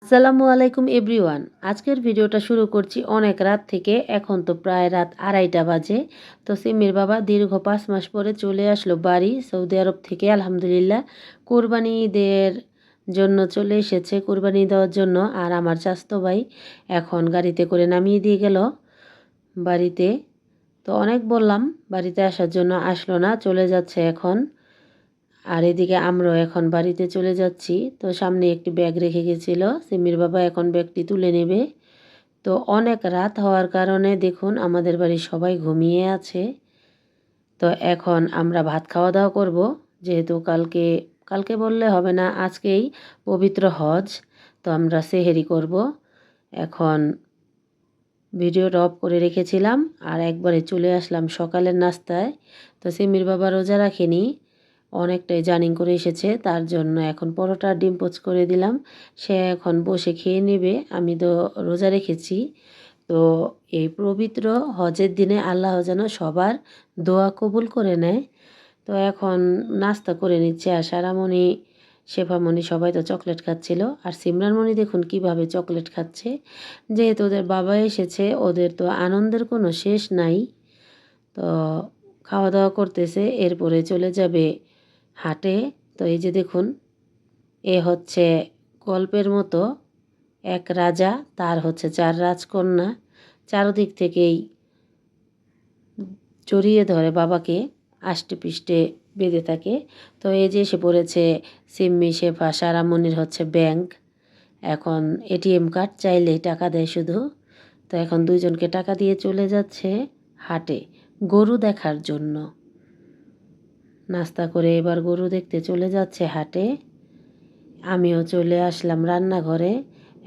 আসসালামু আলাইকুম এভরিওয়ান। আজকের ভিডিওটা শুরু করছি অনেক রাত থেকে। এখন তো প্রায় রাত 2:30 বাজে। তো সিমির বাবা দীর্ঘ 5 মাস পরে চলে আসলো বাড়ি সৌদি আরব থেকে আলহামদুলিল্লাহ। কোরবানি ঈদের জন্য চলে এসেছে, কোরবানি দেওয়ার জন্য। আর আমার চাচাতো ভাই এখন গাড়িতে করে নামিয়ে দিয়ে গেল বাড়িতে। তো অনেক বললাম বাড়িতে আসার জন্য, আসলো না, চলে যাচ্ছে এখন। আর এদিকে আমরাও এখন বাড়িতে চলে যাচ্ছি। তো সামনে একটি ব্যাগ রেখে গেছিল, সিমির বাবা এখন ব্যাগটি তুলে নেবে। তো অনেক রাত হওয়ার কারণে দেখুন আমাদের বাড়ির সবাই ঘুমিয়ে আছে। তো এখন আমরা ভাত খাওয়া দাওয়া করব, যেহেতু কালকে কালকে বললে হবে না, আজকেই পবিত্র হজ। তো আমরা সেহেরি করব। এখন ভিডিওটা অফ করে রেখেছিলাম আর একবারে চলে আসলাম সকালের নাস্তায়। তো সিমির বাবা রোজা রাখেনি, অনেকটাই জার্নি করে এসেছে, তার জন্য এখন পরোটা ডিম পোচ করে দিলাম। সে এখন বসে খেয়ে নেবে। আমি তো রোজা রেখেছি। তো এই পবিত্র হজের দিনে আল্লাহ যেন সবার দোয়া কবুল করে নেয়। তো এখন নাস্তা করে নিচ্ছে। আর সারামণি, শেফামণি সবাই তো চকলেট খাচ্ছিল। আর সিমরানমণি দেখুন কিভাবে চকলেট খাচ্ছে। যেহেতু ওদের বাবা এসেছে, ওদের তো আনন্দের কোনো শেষ নাই। তো খাওয়া দাওয়া করতেছে, এরপরে চলে যাবে হাটে। তো এই যে দেখুন, এ হচ্ছে গল্পের মতো এক রাজা, তার হচ্ছে 4 রাজকন্যা, চারদিক থেকেই জড়িয়ে ধরে বাবাকে, আষ্টে পৃষ্ঠে বেঁধে থাকে। তো এই যে এসে পড়েছে সিম্মি, শেফা, সারামণির হচ্ছে ব্যাংক। এখন এটিএম কার্ড চাইলেই টাকা দেয় শুধু। তো এখন দুইজনকে টাকা দিয়ে চলে যাচ্ছে হাটে গরু দেখার জন্য। নাস্তা করে এবার গরু দেখতে চলে যাচ্ছে হাটে। আমিও চলে আসলাম রান্নাঘরে।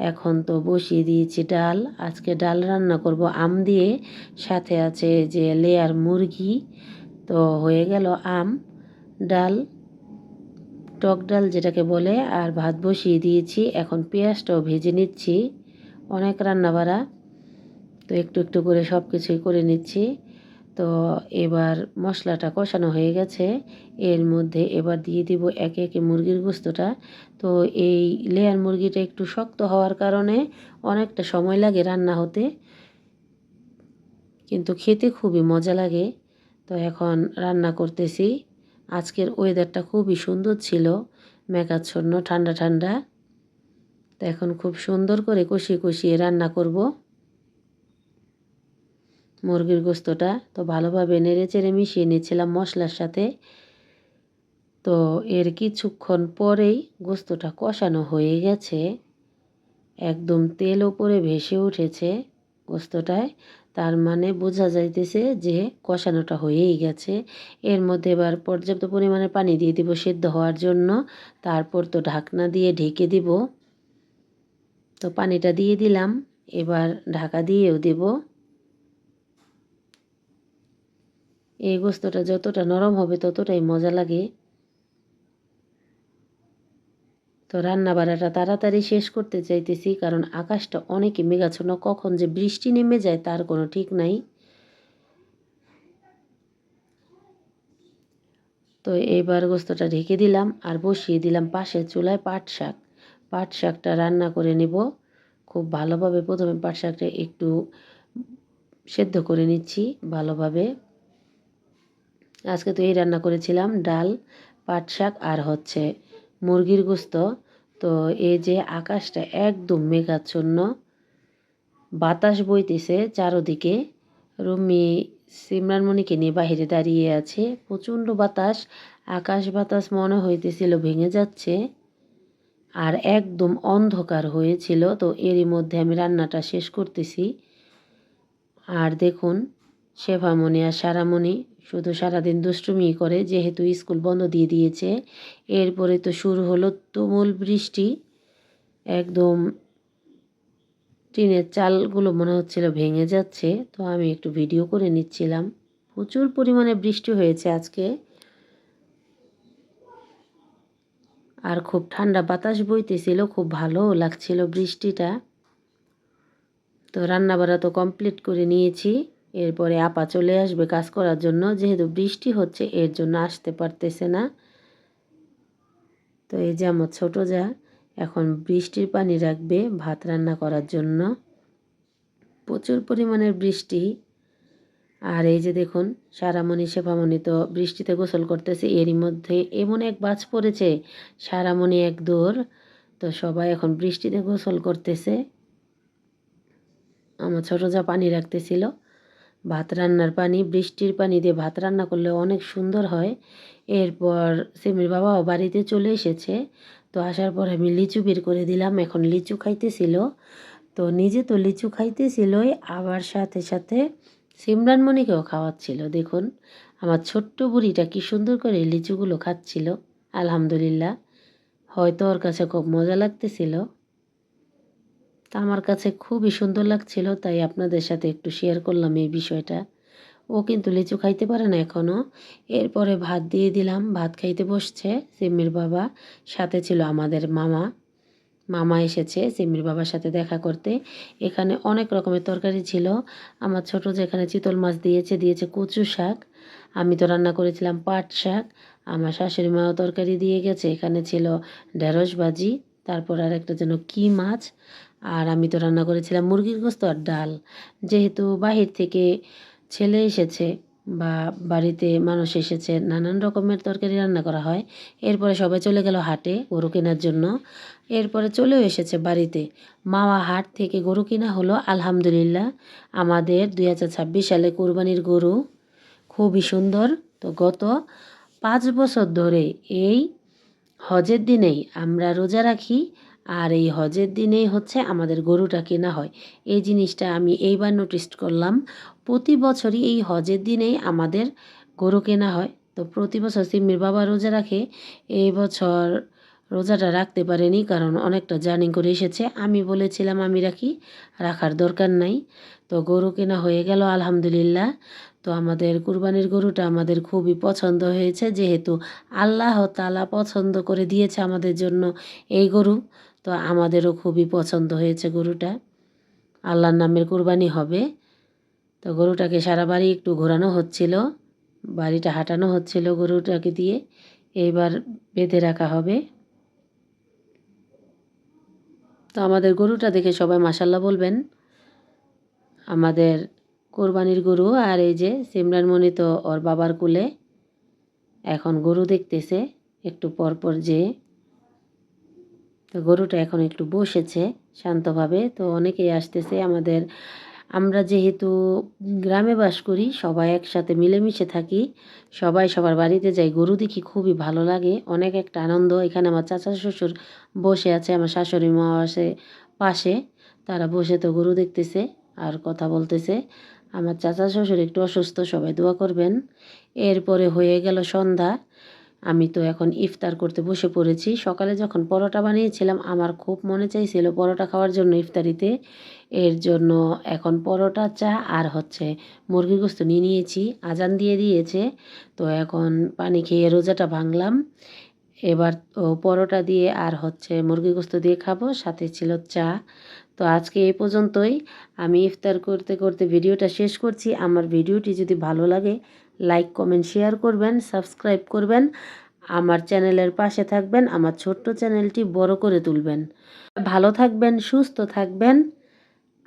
এখন তো বসিয়ে দিয়েছি ডাল। আজকে ডাল রান্না করব আম দিয়ে, সাথে আছে যে লেয়ার মুরগি। তো হয়ে গেল আম, ডাল, টক ডাল যেটাকে বলে। আর ভাত বসিয়ে দিয়েছি, এখন পেঁয়াজটাও ভেজে নিচ্ছি। অনেক রান্না বাড়া, তো একটু একটু করে সব কিছুই করে নিচ্ছি। তো এবার মশলাটা কষানো হয়ে গেছে, এর মধ্যে এবার দিয়ে দিব একে একে মুরগির গোস্তটা। তো এই লেয়ার মুরগিটা একটু শক্ত হওয়ার কারণে অনেকটা সময় লাগে রান্না হতে, কিন্তু খেতে খুবই মজা লাগে। তো এখন রান্না করতেছি। আজকের ওয়েদারটা খুবই সুন্দর ছিল, মেঘাচ্ছন্ন, ঠান্ডা ঠান্ডা। তো এখন খুব সুন্দর করে কষিয়ে কষিয়ে রান্না করব মুরগির গোস্তটা। তো ভালোভাবে নেড়ে চেড়ে মিশিয়ে নিচ্ছিলাম মশলার সাথে। তো এর কিছুক্ষণ পরেই গোস্তটা কষানো হয়ে গেছে, একদম তেল ওপরে ভেসে উঠেছে গোস্তটায়। তার মানে বোঝা যাইতেছে যে কষানোটা হয়েই গেছে। এর মধ্যে এবার পর্যাপ্ত পরিমাণে পানি দিয়ে দিব সেদ্ধ হওয়ার জন্য। তারপর তো ঢাকনা দিয়ে ঢেকে দিব। তো পানিটা দিয়ে দিলাম, এবার ঢাকা দিয়েও দেব। এই গোস্তটা যতটা নরম হবে ততটাই মজা লাগে। তো রান্না বাড়াটা তাড়াতাড়ি শেষ করতে চাইতেছি, কারণ আকাশটা অনেকই মেঘাচ্ছন্ন, কখন যে বৃষ্টি নেমে যায় তার কোনো ঠিক নাই। তো এইবার গোস্তটা ঢেকে দিলাম আর বসিয়ে দিলাম পাশের চুলায় পাট শাক। পাট শাকটা রান্না করে নেব খুব ভালোভাবে। প্রথমে পাট শাকটা একটু সেদ্ধ করে নিচ্ছি ভালোভাবে। আজকে তো এই রান্না করেছিলাম, ডাল, পাট শাক আর হচ্ছে মুরগির গোস্ত। তো এই যে আকাশটা একদম মেঘাচ্ছন্ন, বাতাস বইতেছে চারদিকে। রুমি সিমরানমণিকে নিয়ে বাহিরে দাঁড়িয়ে আছে, প্রচণ্ড বাতাস, আকাশ বাতাস মনে হইতেছিল ভেঙে যাচ্ছে। আর একদম অন্ধকার হয়েছিল। তো এরই মধ্যে আমি রান্নাটা শেষ করতেছি। আর দেখুন শেফামণি আর সারামণি শুধু সারাদিন দুষ্টুমি করে, যেহেতু স্কুল বন্ধ দিয়ে দিয়েছে। এরপরে তো শুরু হলো তুমুল বৃষ্টি, একদম টিনের চালগুলো মনে হচ্ছিল ভেঙে যাচ্ছে। তো আমি একটু ভিডিও করে নিচ্ছিলাম। প্রচুর পরিমাণে বৃষ্টি হয়েছে আজকে, আর খুব ঠান্ডা বাতাস বইতেছিল, খুব ভালোও লাগছিল বৃষ্টিটা। তো রান্নাবাড়া তো কমপ্লিট করে নিয়েছি। এরপরে আপা চলে আসবে কাজ করার জন্য, যেহেতু বৃষ্টি হচ্ছে এর জন্য আসতে পারতেছে না। তো এই যে আমার ছোটো যা, এখন বৃষ্টির পানি রাখবে ভাত রান্না করার জন্য। প্রচুর পরিমাণের বৃষ্টি। আর এই যে দেখুন সারামণি শেফামণি তো বৃষ্টিতে গোসল করতেছে, এরই মধ্যে এমন এক বাজ পড়েছে, সারামণি এক দৌড়। তো সবাই এখন বৃষ্টিতে গোসল করতেছে। আমার ছোটো যা পানি রাখতেছিল, ভাত রান্নার পানি, বৃষ্টির পানি দিয়ে ভাত রান্না করলে অনেক সুন্দর হয়। এরপর সিমির বাবাও বাড়িতে চলে এসেছে। তো আসার পর আমি লিচু বের করে দিলাম, এখন লিচু খাইতেছিল। তো নিজে তো লিচু খাইতেছিলই, আবার সাথে সাথে সিমরানমণিকেও খাওয়াচ্ছিল। দেখুন আমার ছোট্ট বুড়িটা কি সুন্দর করে লিচুগুলো খাচ্ছিল। আলহামদুলিল্লাহ, হয়তো ওর কাছে খুব মজা লাগতেছিল, তা আমার কাছে খুবই সুন্দর লাগছিল, তাই আপনাদের সাথে একটু শেয়ার করলাম এই বিষয়টা। ও কিন্তু লিচু খাইতে পারে না এখনও। এরপরে ভাত দিয়ে দিলাম, ভাত খাইতে বসছে সিমির বাবা, সাথে ছিল আমাদের মামা। মামা এসেছে সিমির বাবার সাথে দেখা করতে। এখানে অনেক রকমের তরকারি ছিল। আমার ছোট যেখানে চিতল মাছ দিয়েছে কচু শাক, আমি তো রান্না করেছিলাম পাট শাক। আমার শাশুড়ি মাও তরকারি দিয়ে গেছে, এখানে ছিল ঢেঁড়স ভাজি, তারপর আর একটা যেন কী মাছ। আর আমি তো রান্না করেছিলাম মুরগির গোস্ত আর ডাল। যেহেতু বাহির থেকে ছেলে এসেছে বা বাড়িতে মানুষ এসেছে, নানান রকমের তরকারি রান্না করা হয়। এরপরে সবাই চলে গেল হাটে গরু কেনার জন্য। এরপরে চলেও এসেছে বাড়িতে। মাওয়া হাট থেকে গরু কিনা হলো আলহামদুলিল্লাহ। আমাদের 2026 সালে কোরবানির গরু খুবই সুন্দর। তো গত 5 বছর ধরে এই হজের দিনেই আমরা রোজা রাখি, আর এই হজের দিনেই হচ্ছে আমাদের গরুটা কেনা হয়। এই জিনিসটা আমি এইবার নোটিস করলাম। প্রতি বছরই এই হজের দিনেই আমাদের গরু কেনা হয়। তো প্রতি বছর সিম্মির বাবা রোজা রাখে, এই বছর রোজাটা রাখতে পারেনি, কারণ অনেকটা জার্নি করে এসেছে। আমি বলেছিলাম আমি রাখার দরকার নাই। তো গরু কেনা হয়ে গেল আলহামদুলিল্লাহ। তো আমাদের কুরবানির গরুটা আমাদের খুবই পছন্দ হয়েছে, যেহেতু আল্লাহ তাআলা পছন্দ করে দিয়েছে আমাদের জন্য এই গরু। তো আমাদেরও খুবই পছন্দ হয়েছে গরুটা। আল্লাহর নামের কুরবানি হবে। তো গরুটাকে সারা বাড়ি একটু ঘোরানো হচ্ছিল, বাড়িটা হাঁটানো হচ্ছিল গরুটাকে দিয়ে। এইবার বেঁধে রাখা হবে। তো আমাদের গরুটা দেখে সবাই মাশাল্লাহ বলবেন। আমাদের কোরবানির গরু। আর এই যে সিমরানমণি তো ওর বাবার কোলে এখন গরু দেখতেছে একটু পর পর যে। তো গরুটা এখন একটু বসেছে শান্তভাবে। তো অনেকেই আসতেছে আমাদের। আমরা যেহেতু গ্রামে বাস করি, সবাই একসাথে মিলেমিশে থাকি, সবাই সবার বাড়িতে যাই, গরু দেখি খুবই ভালো লাগে, অনেক একটা আনন্দ। এখানে আমার চাচা শ্বশুর বসে আছে, আমার শাশুড়ি মা আছে পাশে, তারা বসে তো গরু দেখতেছে আর কথা বলতেছে। আমার চাচা শ্বশুর একটু অসুস্থ, সবাই দোয়া করবেন। এরপরে হয়ে গেল সন্ধ্যা। আমি তো এখন ইফতার করতে বসে পড়েছি। সকালে যখন পরোটা বানিয়েছিলাম, আমার খুব মনে চাইছিল পরোটা খাওয়ার জন্য ইফতারিতে। এর জন্য এখন পরোটা, চা আর হচ্ছে মুরগির গোস্ত নিয়ে নিয়েছি। আজান দিয়ে দিয়েছে, তো এখন পানি খেয়ে রোজাটা ভাঙলাম। এবার পরোটা দিয়ে আর হচ্ছে মুরগির গোস্ত দিয়ে খাবো, সাথে ছিল চা। তো আজকে এই পর্যন্তই। আমি ইফতার করতে করতে ভিডিওটা শেষ করছি। আমার ভিডিওটি যদি ভালো লাগে লাইক কমেন্ট শেয়ার করবেন, সাবস্ক্রাইব করবেন, আমার চ্যানেলের পাশে থাকবেন, আমার ছোট্ট চ্যানেলটি বড় করে তুলবেন। ভালো থাকবেন, সুস্থ থাকবেন,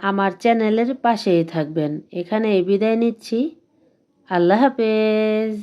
আমার চ্যানেলের পাশেই থাকবেন। এখানে বিদায় নিচ্ছি। আল্লাহ হাফেজ।